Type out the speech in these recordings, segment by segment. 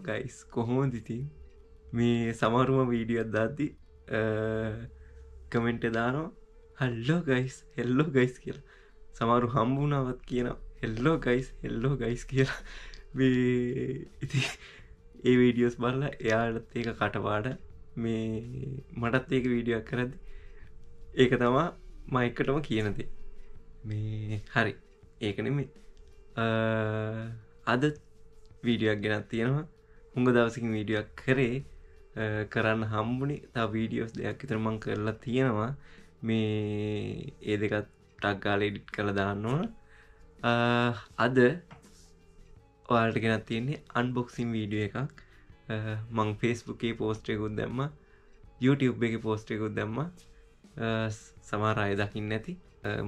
Guys කොහොමද ඉතින් මේ සමහරුම වීඩියෝ දාද්දි කමෙන්ට් දානවා හල්ලෝ ගයිස් කියලා. සමහරු හම්බුණාවත් කියනවා හෙල්ලෝ ගයිස් කියලා. මේ ඉතින් ඒ වීඩියෝස් බලලා එයාලත් ඒක කටපාඩ මේ මටත් ඒක වීඩියෝ එකක් කරද්දි ඒක තමයි මම එකටම කියන දේ. මේ හරි ඒක නෙමෙයි අද වීඩියෝ එකක් ගෙනත් තියෙනවා. හුඟ දවසකින් වීඩියෝ එකක් කරේ කරන්න හම්බුනේ. තව වීඩියෝස් දෙකක් විතර මම කරලා තියෙනවා. මේ ඒ දෙකත් ටග් ගාලා එඩිට් කරලා දාන්න ඕන. අද ඔයාලට ගෙනත් තියෙන්නේ අන්බොක්සින් වීඩියෝ එකක්. මං Facebook එකේ පෝස්ට් එකකුත් දැම්මා. YouTube එකේ පෝස්ට් එකකුත් දැම්මා. සමහර අය දකින්න ඇති.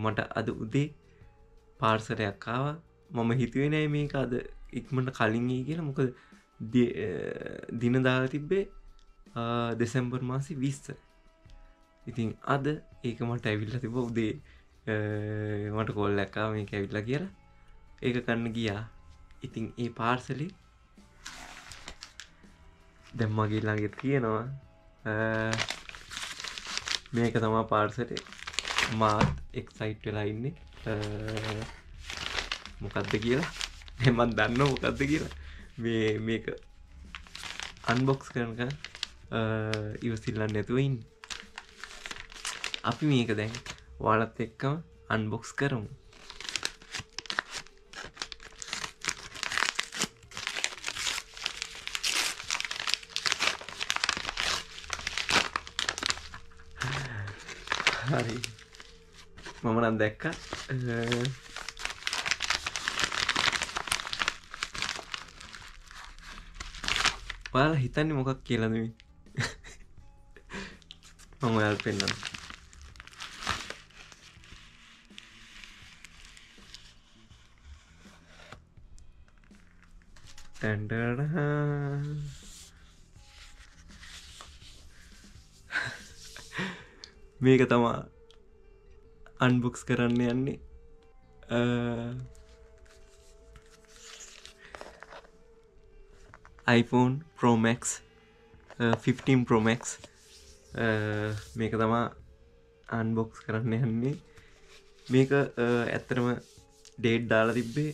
මට අද උදේ පාර්සලයක් ආවා. මම හිතුවේ නෑ මේක අද ඉක්මනට කලින් එයි කියලා. මොකද දින දාලා තිබ්බේ දෙසැම්බර් මාසේ 20. ඉතින් අද ඒක මට ඇවිල්ලා තිබ්බා උදේ. මට කෝල් එකක් ආවා මේක ඇවිල්ලා කියලා. ඒක ගන්න ගියා. ඉතින් ඒ පාර්සලේ දැන් මගේ ළඟ තියෙනවා. මේක තමයි පාර්සලේ. මාත් එක්සයිට් වෙලා ඉන්නේ. මොකද්ද කියලා මම දන්නවා මොකද්ද කියලා. මේක අන්බොක්ස් කරනකන් ඉවසිල්ලන්න නැතුව ඉන්න. අපි මේක දැන් ඔයාලත් එක්කම අන්බොක්ස් කරමු. හරි මම නම් දැක්කා ඔයාලා හිතන්නේ මොකක් කියලාද මේ? මම ඔයාලට පෙන්නන්න. මේක තමයි අන්බොක්ස් කරන්න යන්නේ. iPhone Pro Max 15 Pro Max මේක තමයි අන්බොක්ස් කරන්න යන්නේ. මේක ඇත්තටම ඩේට් දාලා තිබ්බේ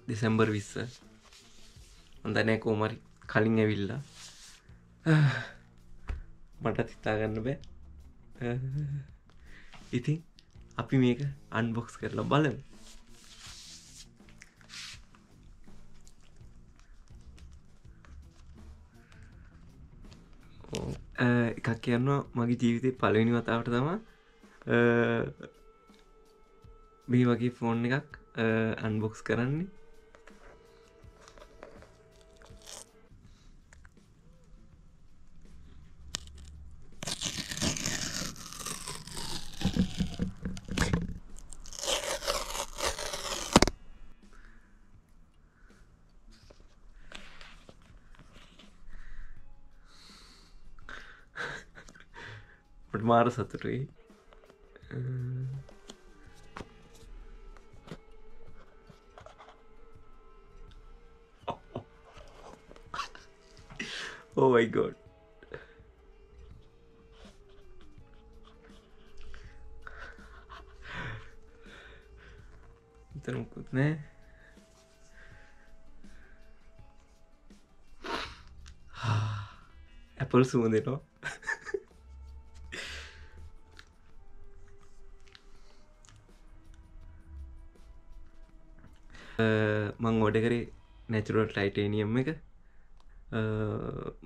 දෙසැම්බර් 20. මම දන්නේ කොහොම හරි කලින් ඇවිල්ලා මට හිතා ගන්න බෑ. ඉතින් අපි මේක අන්බොක්ස් කරලා බලමු. එකක් කියන්නවා මගේ ජීවිතේ පළවෙනි වතාවට තමයි මේ වගේ ෆෝන් එකක් අන්බොක්ස් කරන්නේ. මාර සතුටුයි. Oh my god. ඉතින් මොකුත් නෑ. Apple සුවඳ එනවා. මං ඕඩර් කරේ නැචරල් ටයිටේනියම් එක.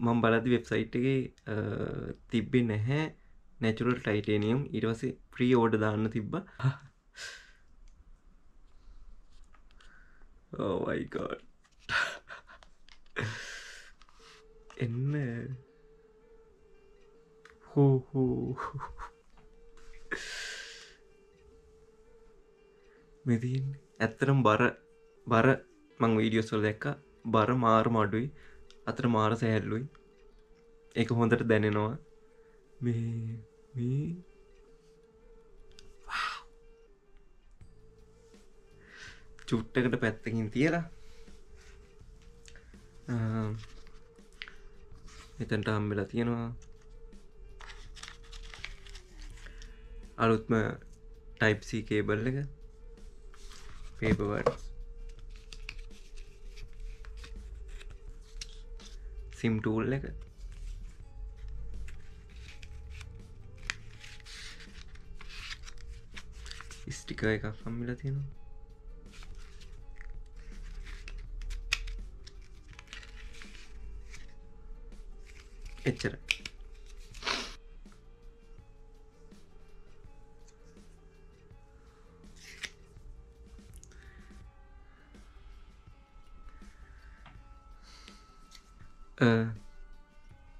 මම බලද්දි වෙබ්සයිට් එකේ තිබ්බේ නැහැ නැචරල් ටයිටේනියම්. ඊට පස්සේ ප්‍රී ඕඩර් දාන්න තිබ්බා. Oh my god. එන්න හෝ මෙදින් ඇත්තටම බර මං වීඩියෝස් වල දැක්කා. බර මාරම අඩුයි. අතර මාර සෑහළුයි. ඒක හොඳට දැනෙනවා. මේ චුට්ටකට පැත්තකින් තියලා මෙතනට හම්බෙලා තියෙනවා අලුත්ම type C cable එක paperwork sim tool එක ස්ටිකර් එකක් හම්බෙලා තියෙනවා එච්චරයි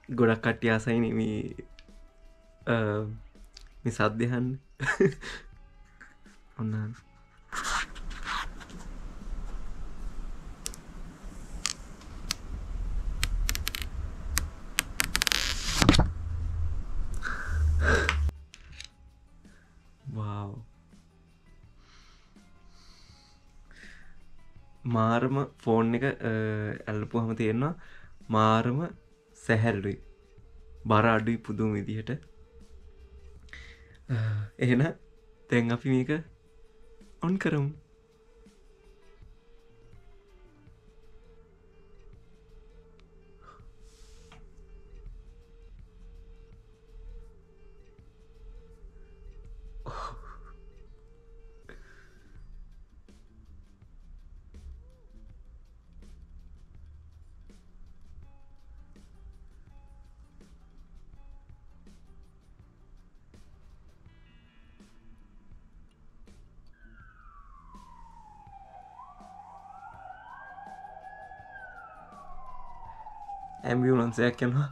ගොඩක් කට්ටිය ආසයිනේ මේ සද්දය අහන්න ඔන්න වව් මාරම ෆෝන් එක ඇල්ලපුවහම තියෙනවා මාරම සැහැල්ලුයි බර අඩුයි පුදුම විදිහට එහෙන දැන් අපි මේක ඔන් කරමු ඇම්බියුලන්සයක් යනවා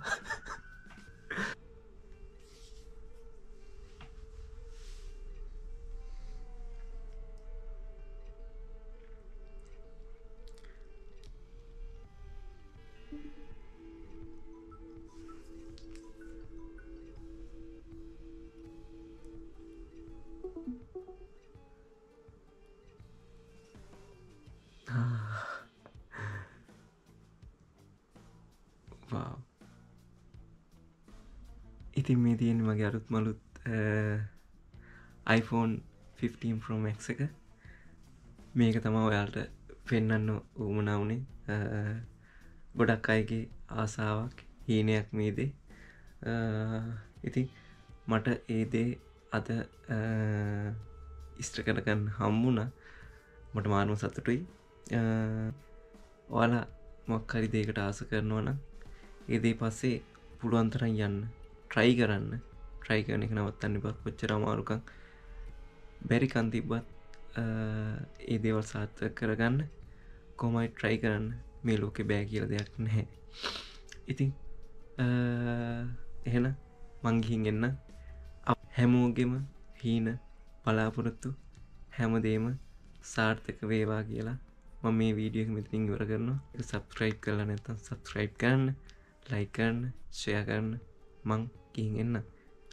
wow. ඉතින් මේ තියෙන මගේ අරුත් මලුත් iPhone 15 Pro Max එක මේක තමා ඔයාලට පෙන්වන්න උවමනා වුණේ ගොඩක් අයගේ ආසාවක් හීනයක් මේ දේ ඉතින් මට ඒ දේ අද ඉෂ්ට කරගන්න හම්බුණා මට මානව සතුටුයි ඔයාලා මොකක් හරි දෙයකට ආස කරනවා නම් ඒ දේ පස්සේ පුළුවන් තරම් යන්න try කරන්න try කරන එක නවත්තන්න එපා කොච්චර අමාරුකම් බැරිකම් තිබ්බත් ඒ දේවල් සාර්ථක කරගන්න කොහොමයි try කරන්න මේ ලෝකේ බෑ කියලා දෙයක් නැහැ ඉතින් එහෙනම් මං ගිහින් එන්න හැමෝගෙම හීන බලාපොරොත්තු හැමදේම සාර්ථක වේවා කියලා මම මේ වීඩියෝ එක මෙතනින් ඉවර කරනවා ඒක subscribe කරලා නැත්නම් subscribe කරන්න like කරන්න share කරන්න මං ගිහින් එන්න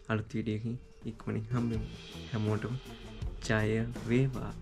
අලුත් වීඩියෝ එකකින් ඉක්මනින් හම්බෙමු හැමෝටම ජය වේවා